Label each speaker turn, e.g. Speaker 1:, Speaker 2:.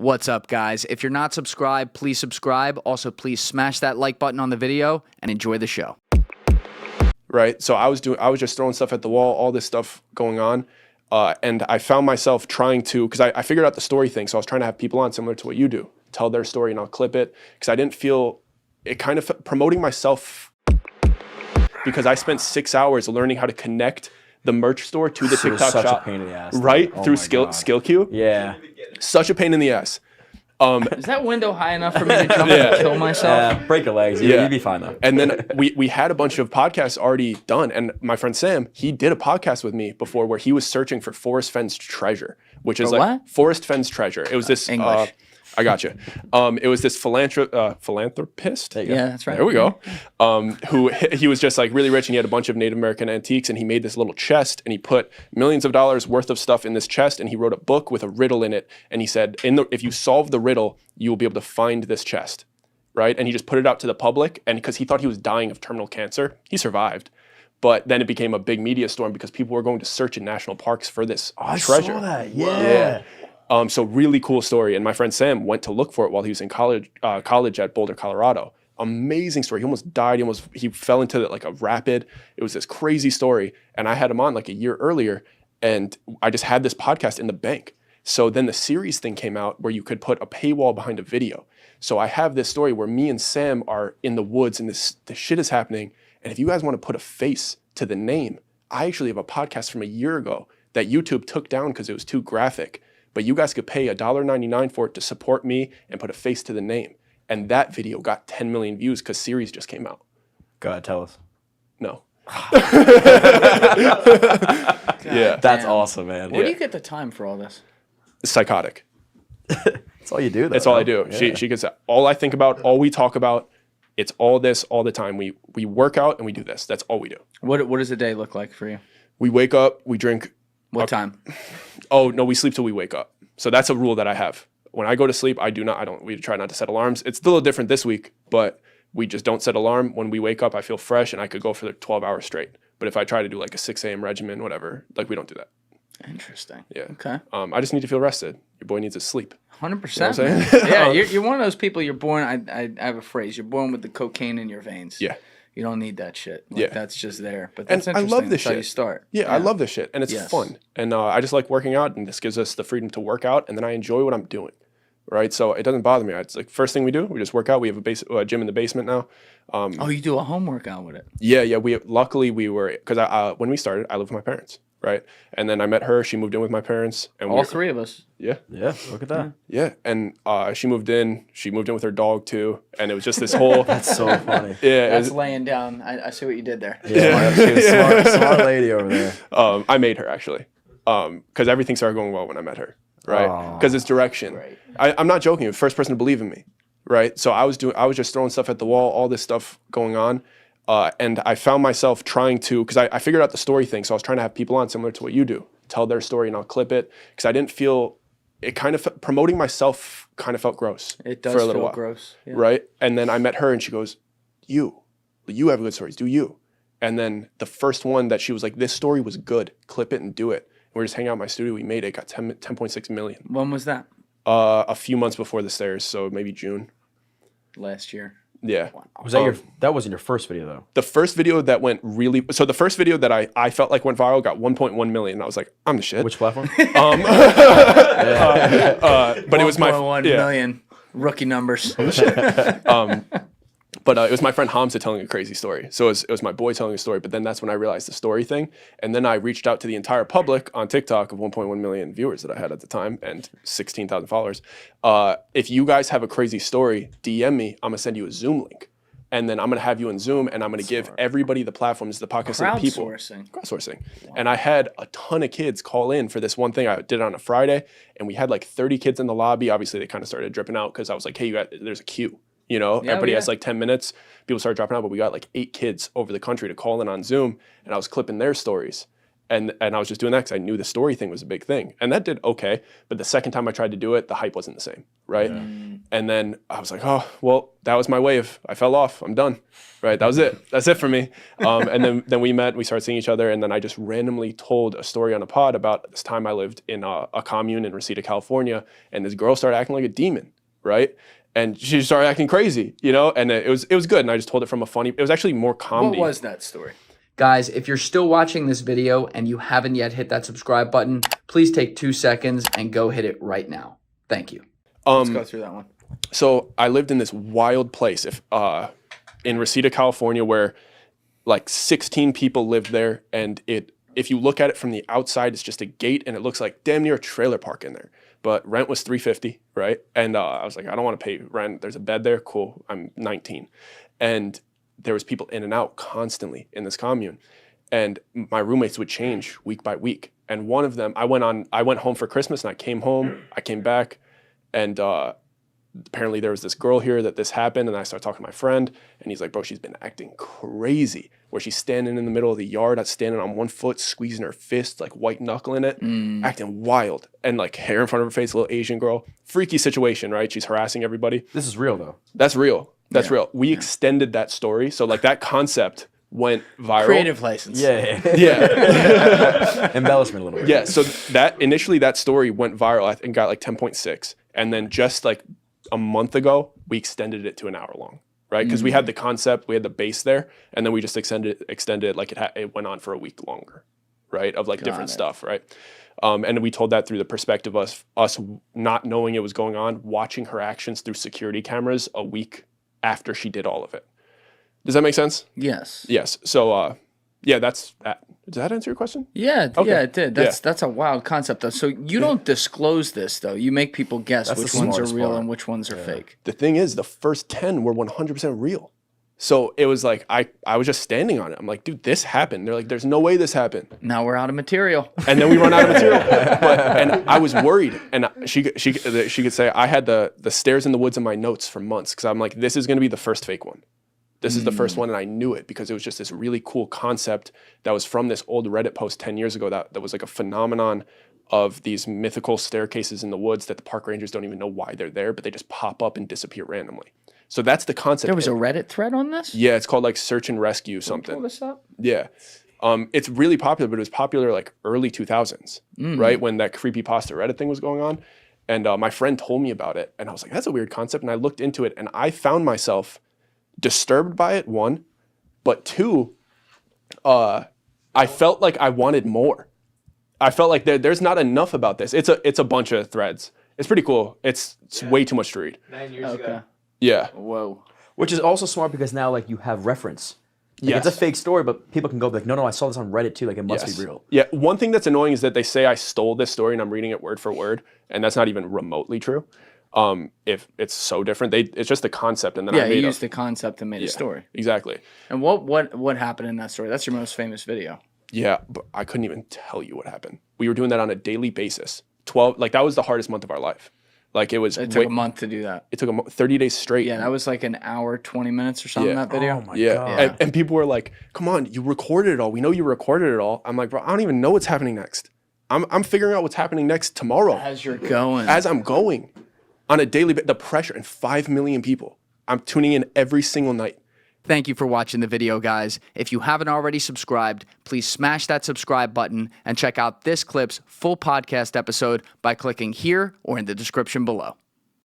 Speaker 1: What's up, guys? If you're not subscribed, please subscribe. Also, please smash that like button on the video and enjoy the show.
Speaker 2: Right. So I was just throwing stuff at the wall, all this stuff going on. And I found myself trying to, because I figured out the story thing. So I was trying to have people on similar to what you do, tell their story and I'll clip it. Because I didn't feel it kind of promoting myself, because I spent 6 hours learning how to connect the merch store to the TikTok
Speaker 3: such
Speaker 2: shop.
Speaker 3: a pain in the ass.
Speaker 2: Right?
Speaker 3: Oh
Speaker 2: Through
Speaker 3: my God.
Speaker 2: skill queue.
Speaker 3: Yeah.
Speaker 2: Such a pain in the ass.
Speaker 1: Is that window high enough for me to jump and kill myself?
Speaker 3: Break your legs.
Speaker 2: Yeah.
Speaker 3: You'd be fine though.
Speaker 2: And then we had a bunch of podcasts already done. And my friend Sam, he did a podcast with me before where he was searching for Forrest Fenn's treasure, which is
Speaker 1: For
Speaker 2: like
Speaker 1: what?
Speaker 2: Forrest Fenn's treasure. It was this
Speaker 1: English.
Speaker 2: I got you. It was this philanthropist.
Speaker 3: There you go.
Speaker 1: Yeah, that's right.
Speaker 2: There we go. Who he was just like really rich, and he had a bunch of Native American antiques, and he made this little chest, and he put millions of dollars worth of stuff in this chest, and he wrote a book with a riddle in it, and he said, if you solve the riddle, you will be able to find this chest, right? And he just put it out to the public, and because he thought he was dying of terminal cancer, he survived. But then it became a big media storm because people were going to search in national parks for this treasure.
Speaker 3: I saw that. Yeah.
Speaker 2: So really cool story. And my friend Sam went to look for it while he was in college at Boulder, Colorado. Amazing story. He almost died. He fell into like a rapid. It was this crazy story. And I had him on like a year earlier, and I just had this podcast in the bank. So then the series thing came out where you could put a paywall behind a video. So I have this story where me and Sam are in the woods and this shit is happening. And if you guys want to put a face to the name, I actually have a podcast from a year ago that YouTube took down because it was too graphic. But you guys could pay $1.99 for it to support me and put a face to the name. And that video got 10 million views because series just came out.
Speaker 3: Go ahead, tell us.
Speaker 2: No.
Speaker 1: Yeah.
Speaker 3: That's awesome, man.
Speaker 1: Where do you get the time for all this?
Speaker 2: It's psychotic.
Speaker 3: That's all you do, though.
Speaker 2: That's all I do.
Speaker 3: Yeah.
Speaker 2: She gets all I think about, all we talk about. It's all this all the time. We work out and we do this. That's all we do.
Speaker 1: What does a day look like for you?
Speaker 2: We wake up, we drink.
Speaker 1: What time?
Speaker 2: Oh, no, we sleep till we wake up. So that's a rule that I have. When I go to sleep, we try not to set alarms. It's a little different this week, but we just don't set alarm. When we wake up, I feel fresh and I could go for 12 hours straight. But if I try to do like a 6 a.m. regimen, whatever, like we don't do that.
Speaker 1: Interesting.
Speaker 2: Yeah.
Speaker 1: Okay.
Speaker 2: I just need to feel rested. Your boy needs to sleep.
Speaker 1: 100%.
Speaker 2: You know what I'm saying?
Speaker 1: Yeah, you're one of those people. You're born. I have a phrase. You're born with the cocaine in your veins.
Speaker 2: Yeah.
Speaker 1: You don't need that shit. Like,
Speaker 2: Yeah.
Speaker 1: That's just there. But
Speaker 2: And
Speaker 1: that's
Speaker 2: I
Speaker 1: interesting.
Speaker 2: love this
Speaker 1: That's how you
Speaker 2: shit.
Speaker 1: start.
Speaker 2: Yeah, I love this shit, and it's
Speaker 1: Yes.
Speaker 2: fun. And I just like working out, and this gives us the freedom to work out, and then I enjoy what I'm doing, right? So it doesn't bother me. It's like first thing we do, we just work out. We have a gym in the basement now.
Speaker 1: Oh, you do a home workout with it.
Speaker 2: Yeah. Luckily we were, because when we started, I lived with my parents, right? And then I met her. She moved in with my parents, and
Speaker 1: All three of us.
Speaker 2: Yeah.
Speaker 3: Yeah, look at that.
Speaker 2: Yeah, and she moved in. She moved in with her dog too, and it was just this whole.
Speaker 3: That's so funny.
Speaker 2: Yeah.
Speaker 1: That's laying down. I see what you did there.
Speaker 3: Yeah. She was smart lady over there.
Speaker 2: I made her actually, because everything started going well when I met her, right? Because it's direction.
Speaker 1: Right.
Speaker 2: I'm not joking. You're the first person to believe in me, right? So I was just throwing stuff at the wall, all this stuff going on, and I found myself trying to, because I figured out the story thing. So I was trying to have people on similar to what you do, tell their story and I'll clip it, because I didn't feel it. Kind of promoting myself kind of felt gross.
Speaker 1: It does
Speaker 2: for a little
Speaker 1: feel
Speaker 2: while,
Speaker 1: gross. Yeah.
Speaker 2: right? And then I met her and she goes, you have good stories, do you? And then the first one that she was like, this story was good, clip it and do it. And we're just hanging out in my studio, we made it, got 10.6 million.
Speaker 1: When was that?
Speaker 2: A few months before the stairs, so maybe June.
Speaker 1: Last year.
Speaker 2: Yeah.
Speaker 3: Was that that wasn't your first video though?
Speaker 2: The first video that went the first video that I felt like went viral got 1.1 million. I was like, I'm the shit.
Speaker 3: Which platform?
Speaker 2: But it was my
Speaker 1: 1.1 million rookie numbers.
Speaker 2: But it was my friend Hamza telling a crazy story. So it was my boy telling a story, but then that's when I realized the story thing. And then I reached out to the entire public on TikTok of 1.1 million viewers that I had at the time and 16,000 followers. If you guys have a crazy story, DM me. I'm going to send you a Zoom link. And then I'm going to have you in Zoom and I'm going to give everybody the platforms, the podcast and the people. Crowdsourcing. Wow. And I had a ton of kids call in for this one thing. I did it on a Friday and we had like 30 kids in the lobby. Obviously they kind of started dripping out because I was like, hey, there's a queue. You know, everybody has like 10 minutes. People start dropping out, but we got like 8 kids over the country to call in on Zoom, and I was clipping their stories. And I was just doing that because I knew the story thing was a big thing. And that did okay. But the second time I tried to do it, the hype wasn't the same, right? Yeah. And then I was like, oh, well, that was my wave. I fell off. I'm done. Right. That was it. That's it for me. And then we met, we started seeing each other. And then I just randomly told a story on a pod about this time I lived in a commune in Reseda, California. And this girl started acting like a demon. Right. And she started acting crazy, you know, and it was good. And I just told it from a funny, it was actually more comedy.
Speaker 1: What was that story? Guys, if you're still watching this video and you haven't yet hit that subscribe button, please take 2 seconds and go hit it right now. Thank you. Let's go through that one.
Speaker 2: So I lived in this wild place in Reseda, California, where like 16 people lived there. And if you look at it from the outside, it's just a gate and it looks like damn near a trailer park in there. But rent was $350, right? And I was like, I don't want to pay rent. There's a bed there. Cool. I'm 19. And there was people in and out constantly in this commune. And my roommates would change week by week. And one of them, I went home for Christmas and I came home. I came back and apparently there was this girl here that this happened, and I started talking to my friend, and he's like, bro, she's been acting crazy, where she's standing in the middle of the yard, standing on one foot, squeezing her fist, like white knuckling it, acting wild, and like hair in front of her face, a little Asian girl. Freaky situation, right? She's harassing everybody.
Speaker 3: This is real, though.
Speaker 2: That's real. That's real. We extended that story, so like that concept went viral.
Speaker 1: Creative license.
Speaker 3: Yeah. Embellishment a little bit.
Speaker 2: Yeah, so initially that story went viral and got like 10.6, and then just like a month ago, we extended it to an hour long, right? Because we had the concept, we had the base there, and then we just extended it like it went on for a week longer, right? Of like different stuff, right? And we told that through the perspective of us not knowing it was going on, watching her actions through security cameras a week after she did all of it. Does that make sense?
Speaker 1: Yes.
Speaker 2: Yes. So, yeah, that's that. Does that answer your question?
Speaker 1: Yeah,
Speaker 2: Okay.
Speaker 1: yeah, it did. That's a wild concept, though. So you don't disclose this, though. You make people guess
Speaker 3: That's
Speaker 1: which
Speaker 3: the
Speaker 1: ones are
Speaker 3: smartest
Speaker 1: real
Speaker 3: part.
Speaker 1: and which ones are fake.
Speaker 2: The thing is, the first 10 were 100% real. So it was like, I was just standing on it. I'm like, dude, this happened. They're like, there's no way this happened.
Speaker 1: Now we're out of material.
Speaker 2: And then we run out of material. And I was worried. And she could say, I had the stairs in the woods in my notes for months. Because I'm like, this is going to be the first fake one. This is the first one, and I knew it because it was just this really cool concept that was from this old Reddit post 10 years ago that was like a phenomenon of these mythical staircases in the woods that the park rangers don't even know why they're there, but they just pop up and disappear randomly. So that's the concept.
Speaker 1: There was a Reddit thread on this?
Speaker 2: Yeah, it's called like Search and Rescue something.
Speaker 1: Pull this up?
Speaker 2: Yeah. It's really popular, but it was popular like early 2000s, right? When that creepypasta Reddit thing was going on. And my friend told me about it, and I was like, that's a weird concept. And I looked into it, and I found myself disturbed by it, one, but two, I felt like I wanted more. I felt like there's not enough about this. It's a bunch of threads. It's pretty cool. It's way too much to read.
Speaker 4: 9 years ago.
Speaker 2: Yeah.
Speaker 1: Whoa.
Speaker 3: Which is also smart because now like you have reference. Like,
Speaker 2: Yes.
Speaker 3: It's a fake story, but people can go like, no, I saw this on Reddit too. Like it must
Speaker 2: Yes.
Speaker 3: be real.
Speaker 2: Yeah. One thing that's annoying is that they say I stole this story and I'm reading it word for word, and that's not even remotely true. If it's so different, it's just the concept, and then
Speaker 1: Yeah,
Speaker 2: I
Speaker 1: you
Speaker 2: made
Speaker 1: used the concept and made a story.
Speaker 2: Exactly.
Speaker 1: And what happened in that story? That's your most famous video.
Speaker 2: Yeah, but I couldn't even tell you what happened. We were doing that on a daily basis. 12, like that was the hardest month of our life. Like it was.
Speaker 1: It took a month to do that.
Speaker 2: It took 30 days straight.
Speaker 1: Yeah, that was like an hour, 20 minutes or something, that video.
Speaker 3: Oh my
Speaker 2: Yeah.
Speaker 3: God.
Speaker 2: And people were like, come on, you recorded it all. We know you recorded it all. I'm like, bro, I don't even know what's happening next. I'm figuring out what's happening next tomorrow
Speaker 1: As you're going.
Speaker 2: as I'm going on a daily the pressure and 5 million people. I'm tuning in every single night.
Speaker 1: Thank you for watching the video, guys. If you haven't already subscribed, please smash that subscribe button and check out this clip's full podcast episode by clicking here or in the description below.